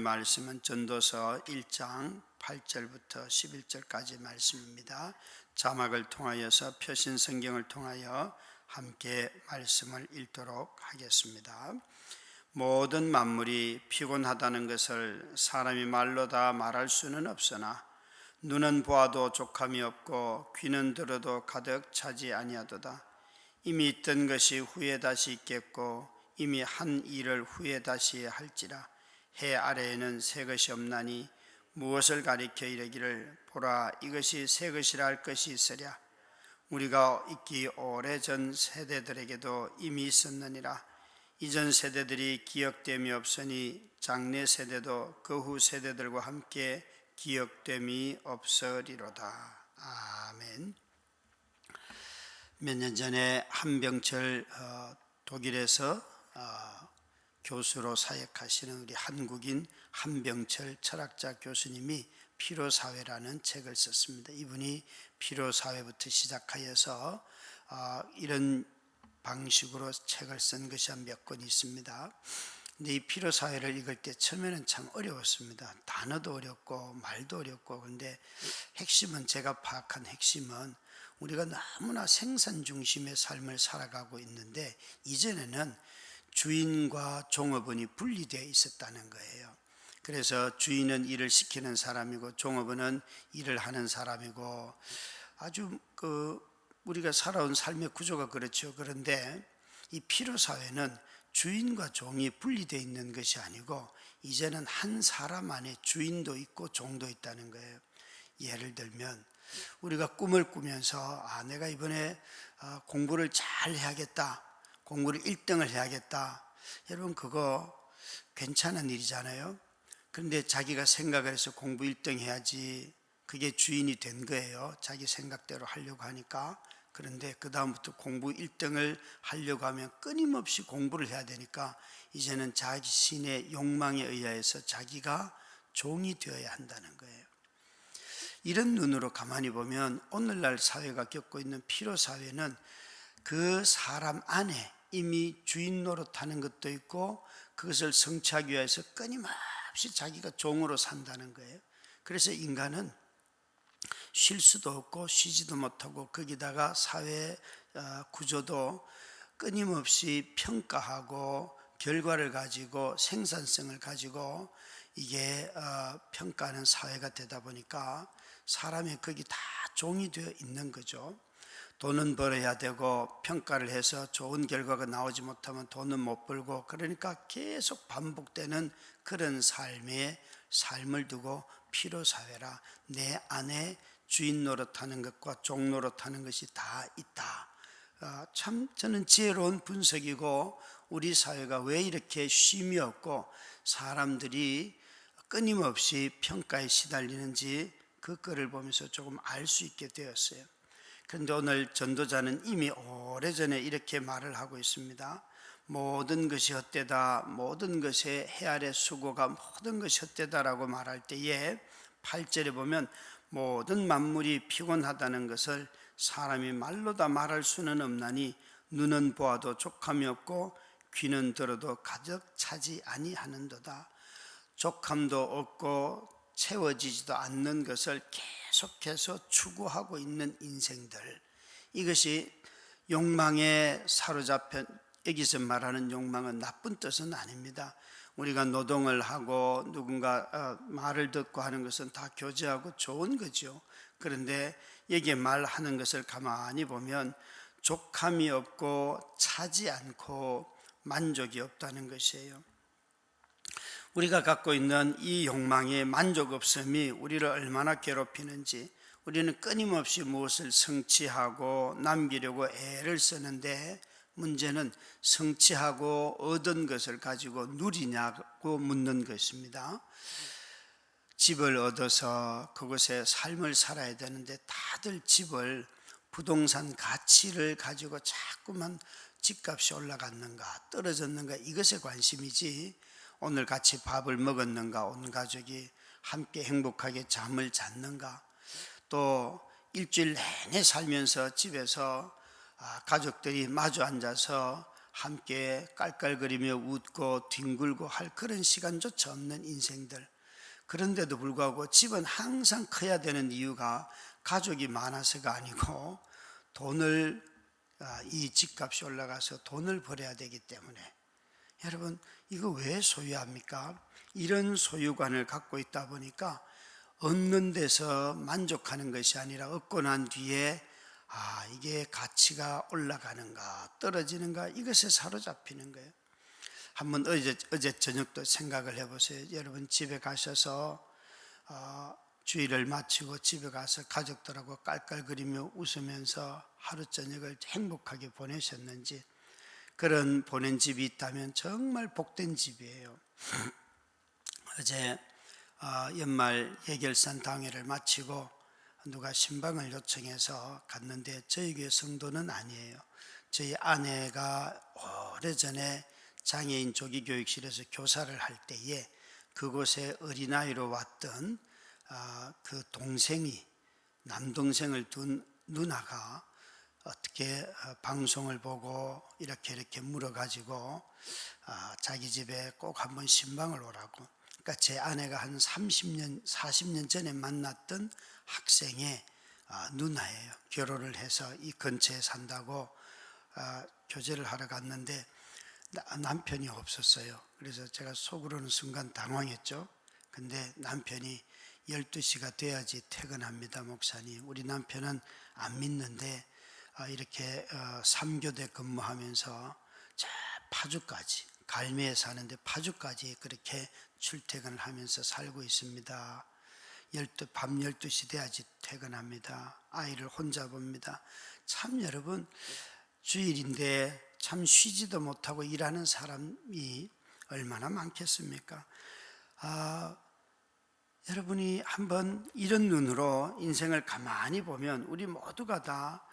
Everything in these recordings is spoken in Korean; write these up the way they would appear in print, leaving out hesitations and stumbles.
말씀은 전도서 1장 8절부터 11절까지 말씀입니다. 자막을 통하여서 표신 성경을 통하여 함께 말씀을 읽도록 하겠습니다. 모든 만물이 피곤하다는 것을 사람이 말로 다 말할 수는 없으나 눈은 보아도 족함이 없고 귀는 들어도 가득 차지 아니하도다. 이미 있던 것이 후에 다시 있겠고 이미 한 일을 후에 다시 할지라. 해 아래에는 새 것이 없나니 무엇을 가리켜 이르기를 보라 이것이 새 것이라 할 것이 있으랴. 우리가 있기 오래전 세대들에게도 이미 있었느니라. 이전 세대들이 기억됨이 없으니 장래 세대도 그 후 세대들과 함께 기억됨이 없으리로다. 아멘. 몇 년 전에 한병철 독일에서 교수로 사역하시는 우리 한국인 한병철 철학자 교수님이 피로사회라는 책을 썼습니다. 이분이 피로사회부터 시작하여서 이런 방식으로 책을 쓴 것이 한 몇 권 있습니다. 근데 이 피로사회를 읽을 때 처음에는 참 어려웠습니다. 단어도 어렵고 말도 어렵고. 그런데 핵심은, 제가 파악한 핵심은 우리가 너무나 생산 중심의 삶을 살아가고 있는데 이전에는 주인과 종업원이 분리되어 있었다는 거예요. 그래서 주인은 일을 시키는 사람이고 종업원은 일을 하는 사람이고, 아주 우리가 살아온 삶의 구조가 그렇죠. 그런데 이 피로사회는 주인과 종이 분리되어 있는 것이 아니고 이제는 한 사람 안에 주인도 있고 종도 있다는 거예요. 예를 들면 우리가 꿈을 꾸면서 내가 이번에 공부를 잘 해야겠다, 공부를 1등을 해야겠다. 여러분, 그거 괜찮은 일이잖아요. 그런데 자기가 생각을 해서 공부 1등 해야지, 그게 주인이 된 거예요. 자기 생각대로 하려고 하니까. 그런데 그 다음부터 공부 1등을 하려고 하면 끊임없이 공부를 해야 되니까 이제는 자신의 욕망에 의해서 자기가 종이 되어야 한다는 거예요. 이런 눈으로 가만히 보면 오늘날 사회가 겪고 있는 피로사회는 그 사람 안에 이미 주인 노릇하는 것도 있고 그것을 성취하기 위해서 끊임없이 자기가 종으로 산다는 거예요. 그래서 인간은 쉴 수도 없고 쉬지도 못하고 거기다가 사회 구조도 끊임없이 평가하고 결과를 가지고 생산성을 가지고 이게 평가하는 사회가 되다 보니까 사람이 거기 다 종이 되어 있는 거죠. 돈은 벌어야 되고 평가를 해서 좋은 결과가 나오지 못하면 돈은 못 벌고, 그러니까 계속 반복되는 그런 삶을 두고 피로사회라, 내 안에 주인 노릇하는 것과 종 노릇하는 것이 다 있다. 참 저는 지혜로운 분석이고, 우리 사회가 왜 이렇게 쉼이 없고 사람들이 끊임없이 평가에 시달리는지 그 글을 보면서 조금 알 수 있게 되었어요. 그런데 오늘 전도자는 이미 오래전에 이렇게 말을 하고 있습니다. 모든 것이 헛되다, 모든 것의 해 아래 수고가 모든 것이 헛되다라고 말할 때에 8절에 보면 모든 만물이 피곤하다는 것을 사람이 말로 다 말할 수는 없나니 눈은 보아도 족함이 없고 귀는 들어도 가득 차지 아니하는도다. 족함도 없고 채워지지도 않는 것을 계속해서 추구하고 있는 인생들, 이것이 욕망에 사로잡혀, 여기서 말하는 욕망은 나쁜 뜻은 아닙니다. 우리가 노동을 하고 누군가 말을 듣고 하는 것은 다 교제하고 좋은 거죠. 그런데 여기에 말하는 것을 가만히 보면 족함이 없고 차지 않고 만족이 없다는 것이에요. 우리가 갖고 있는 이 욕망의 만족 없음이 우리를 얼마나 괴롭히는지, 우리는 끊임없이 무엇을 성취하고 남기려고 애를 쓰는데 문제는 성취하고 얻은 것을 가지고 누리냐고 묻는 것입니다. 집을 얻어서 그곳에 삶을 살아야 되는데 다들 집을, 부동산 가치를 가지고 자꾸만 집값이 올라갔는가 떨어졌는가 이것에 관심이지, 오늘 같이 밥을 먹었는가, 온 가족이 함께 행복하게 잠을 잤는가, 또 일주일 내내 살면서 집에서 가족들이 마주 앉아서 함께 깔깔거리며 웃고 뒹굴고 할 그런 시간조차 없는 인생들. 그런데도 불구하고 집은 항상 커야 되는 이유가 가족이 많아서가 아니고 이 집값이 올라가서 돈을 벌어야 되기 때문에. 여러분, 이거 왜 소유합니까? 이런 소유관을 갖고 있다 보니까 얻는 데서 만족하는 것이 아니라 얻고 난 뒤에 이게 가치가 올라가는가 떨어지는가 이것에 사로잡히는 거예요. 한번 어제 저녁도 생각을 해보세요. 여러분 집에 가셔서 주일을 마치고 집에 가서 가족들하고 깔깔거리며 웃으면서 하루 저녁을 행복하게 보내셨는지, 그런 보낸 집이 있다면 정말 복된 집이에요. 어제 연말 예결산 당회를 마치고 누가 신방을 요청해서 갔는데 저희 교회 성도는 아니에요. 저희 아내가 오래전에 장애인 조기교육실에서 교사를 할 때에 그곳에 어린아이로 왔던 그 동생이, 남동생을 둔 누나가 어떻게 방송을 보고 이렇게 물어가지고 자기 집에 꼭 한번 신방을 오라고. 그러니까 제 아내가 한 30년, 40년 전에 만났던 학생의 누나예요. 결혼을 해서 이 근처에 산다고 교제를 하러 갔는데 남편이 없었어요. 그래서 제가 속으로는 순간 당황했죠. 근데 남편이 12시가 돼야지 퇴근합니다, 목사님. 우리 남편은 안 믿는데 이렇게 3교대 근무하면서 저 파주까지, 갈매에 사는데 파주까지 그렇게 출퇴근을 하면서 살고 있습니다. 밤 12시 돼야지 퇴근합니다. 아이를 혼자 봅니다. 참 여러분, 주일인데 참 쉬지도 못하고 일하는 사람이 얼마나 많겠습니까? 여러분이 한번 이런 눈으로 인생을 가만히 보면 우리 모두가 다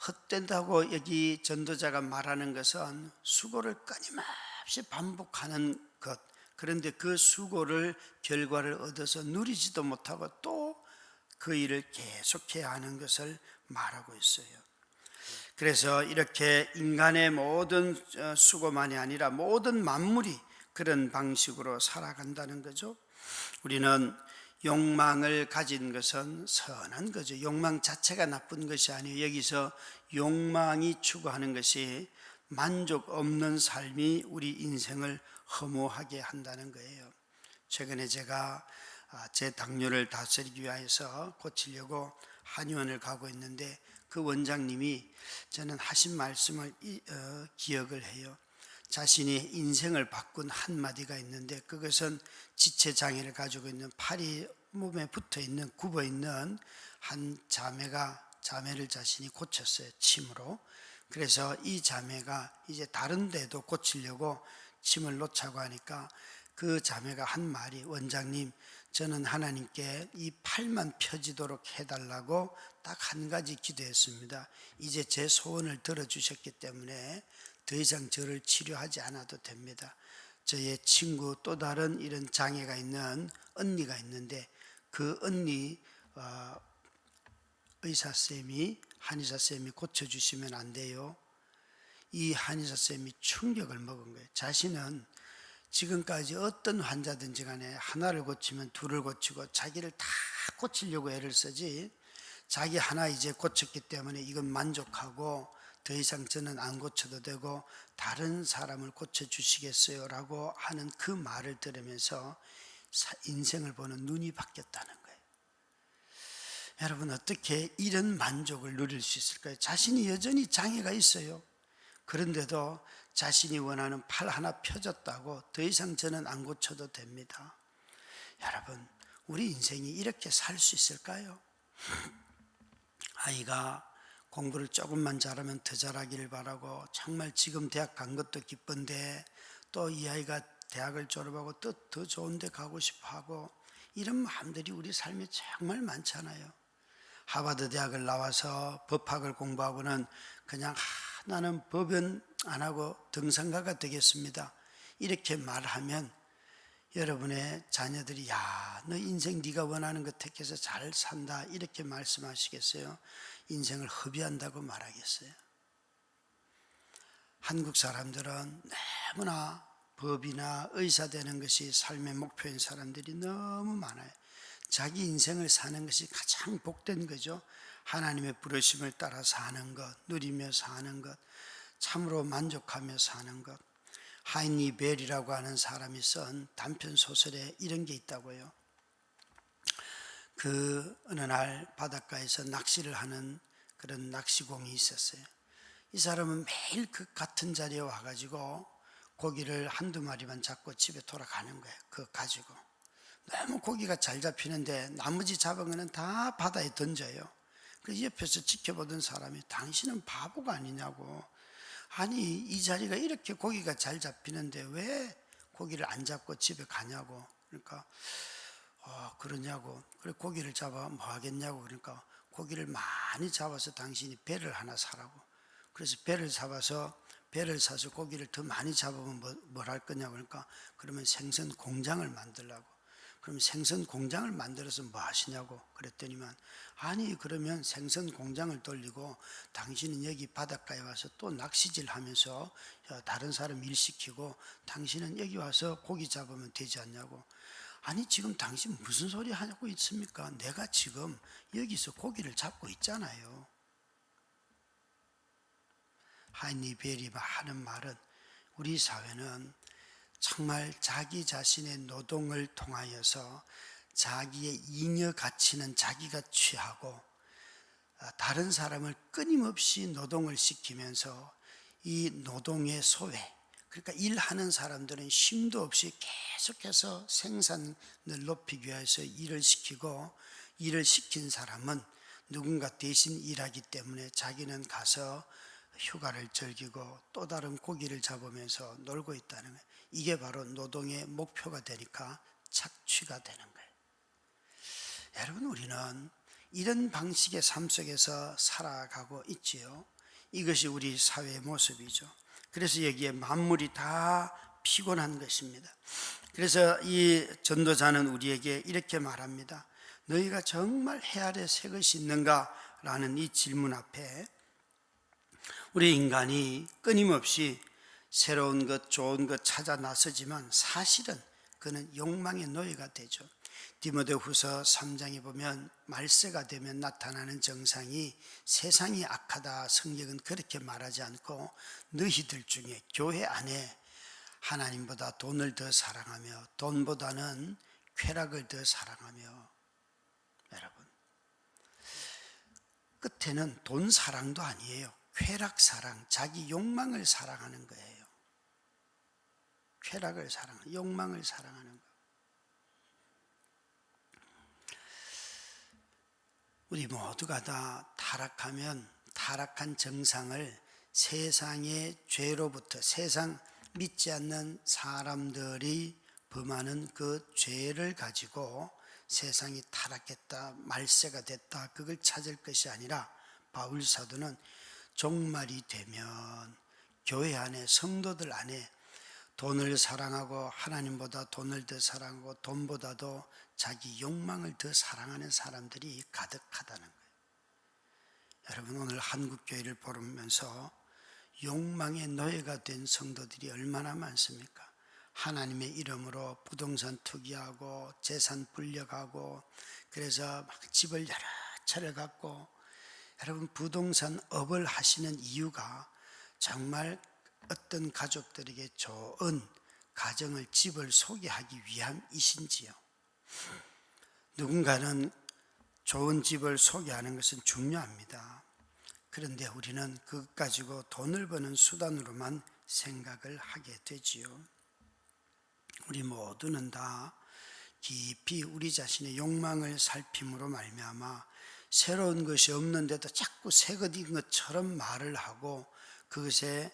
헛된다고 여기 전도자가 말하는 것은 수고를 끊임없이 반복하는 것, 그런데 그 수고를 결과를 얻어서 누리지도 못하고 또 그 일을 계속해야 하는 것을 말하고 있어요. 그래서 이렇게 인간의 모든 수고만이 아니라 모든 만물이 그런 방식으로 살아간다는 거죠. 우리는 욕망을 가진 것은 선한 거죠. 욕망 자체가 나쁜 것이 아니에요. 여기서 욕망이 추구하는 것이 만족 없는 삶이 우리 인생을 허무하게 한다는 거예요. 최근에 제가 제 당뇨를 다스리기 위해서 고치려고 한의원을 가고 있는데 그 원장님이 저는 하신 말씀을 기억을 해요. 자신이 인생을 바꾼 한마디가 있는데 그것은 지체장애를 가지고 있는 팔이 몸에 붙어있는, 굽어있는 한 자매를 자신이 고쳤어요, 침으로. 그래서 이 자매가 이제 다른 데도 고치려고 침을 놓자고 하니까 그 자매가 한 말이, 원장님, 저는 하나님께 이 팔만 펴지도록 해달라고 딱 한 가지 기도했습니다. 이제 제 소원을 들어주셨기 때문에 더 이상 저를 치료하지 않아도 됩니다. 저의 친구 또 다른 이런 장애가 있는 언니가 있는데 그 언니 한의사쌤이 고쳐주시면 안 돼요. 이 한의사쌤이 충격을 먹은 거예요. 자신은 지금까지 어떤 환자든지 간에 하나를 고치면 둘을 고치고 자기를 다 고치려고 애를 쓰지, 자기 하나 이제 고쳤기 때문에 이건 만족하고 더 이상 저는 안 고쳐도 되고 다른 사람을 고쳐주시겠어요? 라고 하는 그 말을 들으면서 인생을 보는 눈이 바뀌었다는 거예요. 여러분, 어떻게 이런 만족을 누릴 수 있을까요? 자신이 여전히 장애가 있어요. 그런데도 자신이 원하는 팔 하나 펴졌다고 더 이상 저는 안 고쳐도 됩니다. 여러분, 우리 인생이 이렇게 살 수 있을까요? 아이가 공부를 조금만 잘하면 더 잘하기를 바라고, 정말 지금 대학 간 것도 기쁜데 또 이 아이가 대학을 졸업하고 또 더 좋은 데 가고 싶어 하고, 이런 마음들이 우리 삶에 정말 많잖아요. 하버드 대학을 나와서 법학을 공부하고는 그냥 나는 법은 안 하고 등산가가 되겠습니다, 이렇게 말하면 여러분의 자녀들이 너 인생 네가 원하는 것 택해서 잘 산다 이렇게 말씀하시겠어요? 인생을 허비한다고 말하겠어요? 한국 사람들은 너무나 법이나 의사 되는 것이 삶의 목표인 사람들이 너무 많아요. 자기 인생을 사는 것이 가장 복된 거죠. 하나님의 부르심을 따라 사는 것, 누리며 사는 것, 참으로 만족하며 사는 것. 하이니 벨이라고 하는 사람이 쓴 단편 소설에 이런 게 있다고요. 어느 날 바닷가에서 낚시를 하는 그런 낚시공이 있었어요. 이 사람은 매일 그 같은 자리에 와가지고 고기를 한두 마리만 잡고 집에 돌아가는 거예요. 그거 가지고. 너무 고기가 잘 잡히는데 나머지 잡은 거는 다 바다에 던져요. 그래서 옆에서 지켜보던 사람이 당신은 바보가 아니냐고. 아니 이 자리가 이렇게 고기가 잘 잡히는데 왜 고기를 안 잡고 집에 가냐고. 그러니까 그러냐고. 그래 고기를 잡아 뭐 하겠냐고. 그러니까 고기를 많이 잡아서 당신이 배를 하나 사라고. 그래서 배를 사서 고기를 더 많이 잡으면 뭘 할 거냐고. 그러니까 그러면 생선 공장을 만들라고. 그럼 생선 공장을 만들어서 뭐 하시냐고 그랬더니만, 아니 그러면 생선 공장을 돌리고 당신은 여기 바닷가에 와서 또 낚시질 하면서 다른 사람 일 시키고 당신은 여기 와서 고기 잡으면 되지 않냐고. 아니 지금 당신 무슨 소리 하고 있습니까? 내가 지금 여기서 고기를 잡고 있잖아요. 하이니 벨이 하는 말은, 우리 사회는 정말 자기 자신의 노동을 통하여서 자기의 잉여 가치는 자기가 취하고 다른 사람을 끊임없이 노동을 시키면서 이 노동의 소외, 그러니까 일하는 사람들은 쉼도 없이 계속해서 생산을 높이기 위해서 일을 시키고, 일을 시킨 사람은 누군가 대신 일하기 때문에 자기는 가서 휴가를 즐기고 또 다른 고기를 잡으면서 놀고 있다는 거예요. 이게 바로 노동의 목표가 되니까 착취가 되는 거예요. 여러분, 우리는 이런 방식의 삶 속에서 살아가고 있지요. 이것이 우리 사회의 모습이죠. 그래서 여기에 만물이 다 피곤한 것입니다. 그래서 이 전도자는 우리에게 이렇게 말합니다. 너희가 정말 해 아래 새 것이 있는가? 라는 이 질문 앞에 우리 인간이 끊임없이 새로운 것, 좋은 것 찾아 나서지만 사실은 그는 욕망의 노예가 되죠. 디모데후서 3장에 보면 말세가 되면 나타나는 정상이 세상이 악하다, 성경은 그렇게 말하지 않고 너희들 중에 교회 안에 하나님보다 돈을 더 사랑하며 돈보다는 쾌락을 더 사랑하며, 여러분 끝에는 돈 사랑도 아니에요. 쾌락 사랑, 자기 욕망을 사랑하는 거예요. 쾌락을 사랑하는, 욕망을 사랑하는 거. 우리 모두가 다 타락하면 타락한 정상을 세상의 죄로부터, 세상 믿지 않는 사람들이 범하는 그 죄를 가지고 세상이 타락했다, 말세가 됐다, 그걸 찾을 것이 아니라 바울 사도는 종말이 되면 교회 안에, 성도들 안에 돈을 사랑하고 하나님보다 돈을 더 사랑하고 돈보다도 자기 욕망을 더 사랑하는 사람들이 가득하다는 거예요. 여러분, 오늘 한국교회를 보면서 욕망의 노예가 된 성도들이 얼마나 많습니까? 하나님의 이름으로 부동산 투기하고 재산 불려가고, 그래서 막 집을 여러 채를 갖고, 여러분 부동산 업을 하시는 이유가 정말 어떤 가족들에게 좋은 가정을, 집을 소개하기 위함이신지요? 누군가는 좋은 집을 소개하는 것은 중요합니다. 그런데 우리는 그것 가지고 돈을 버는 수단으로만 생각을 하게 되지요. 우리 모두는 다 깊이 우리 자신의 욕망을 살핌으로 말미암아 새로운 것이 없는데도 자꾸 새 것인 것처럼 말을 하고 그것에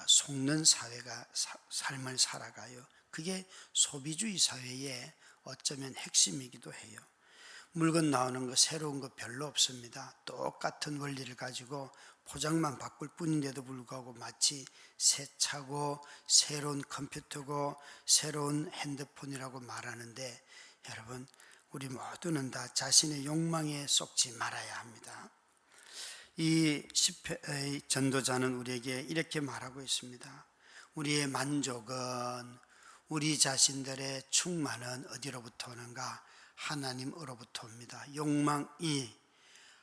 속는 삶을 살아가요. 그게 소비주의 사회의 어쩌면 핵심이기도 해요. 물건 나오는 거 새로운 거 별로 없습니다. 똑같은 원리를 가지고 포장만 바꿀 뿐인데도 불구하고 마치 새 차고 새로운 컴퓨터고 새로운 핸드폰이라고 말하는데, 여러분 우리 모두는 다 자신의 욕망에 속지 말아야 합니다. 이 전도자는 우리에게 이렇게 말하고 있습니다. 우리의 만족은 우리 자신들의 충만은 어디로부터 오는가? 하나님으로부터 옵니다. 욕망이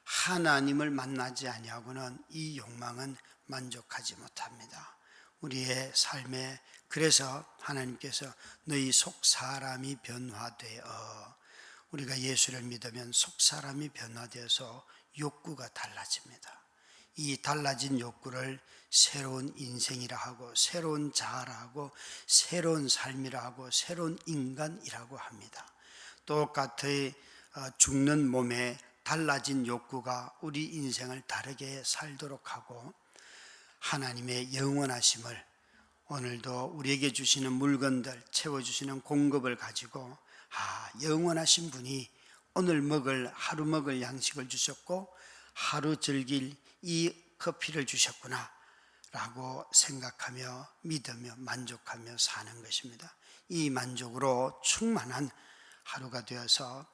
하나님을 만나지 아니하고는 이 욕망은 만족하지 못합니다. 우리의 삶에 그래서 하나님께서 너희 속 사람이 변화되어, 우리가 예수를 믿으면 속 사람이 변화되어서 욕구가 달라집니다. 이 달라진 욕구를 새로운 인생이라 하고, 새로운 자아라 하고, 새로운 삶이라 하고, 새로운 인간이라고 합니다. 똑같이 죽는 몸에 달라진 욕구가 우리 인생을 다르게 살도록 하고, 하나님의 영원하심을 오늘도 우리에게 주시는 물건들, 채워주시는 공급을 가지고 영원하신 분이 오늘 하루 먹을 양식을 주셨고 하루 즐길 이 커피를 주셨구나 라고 생각하며 믿으며 만족하며 사는 것입니다. 이 만족으로 충만한 하루가 되어서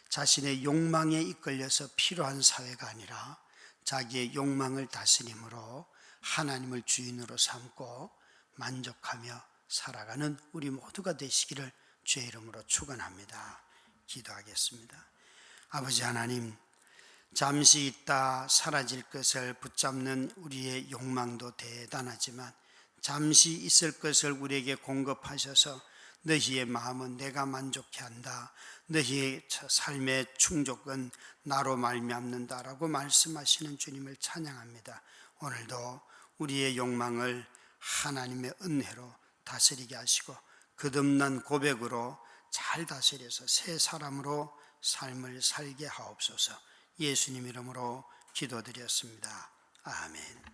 자신의 욕망에 이끌려서 필요한 사회가 아니라 자기의 욕망을 다스림으로 하나님을 주인으로 삼고 만족하며 살아가는 우리 모두가 되시기를 주의 이름으로 축원합니다. 기도하겠습니다. 아버지 하나님, 잠시 있다 사라질 것을 붙잡는 우리의 욕망도 대단하지만 잠시 있을 것을 우리에게 공급하셔서 너희의 마음은 내가 만족해 한다, 너희의 삶의 충족은 나로 말미암는다라고 말씀하시는 주님을 찬양합니다. 오늘도 우리의 욕망을 하나님의 은혜로 다스리게 하시고 거듭난 고백으로 잘 다스려서 새 사람으로 삶을 살게 하옵소서. 예수님 이름으로 기도드렸습니다. 아멘.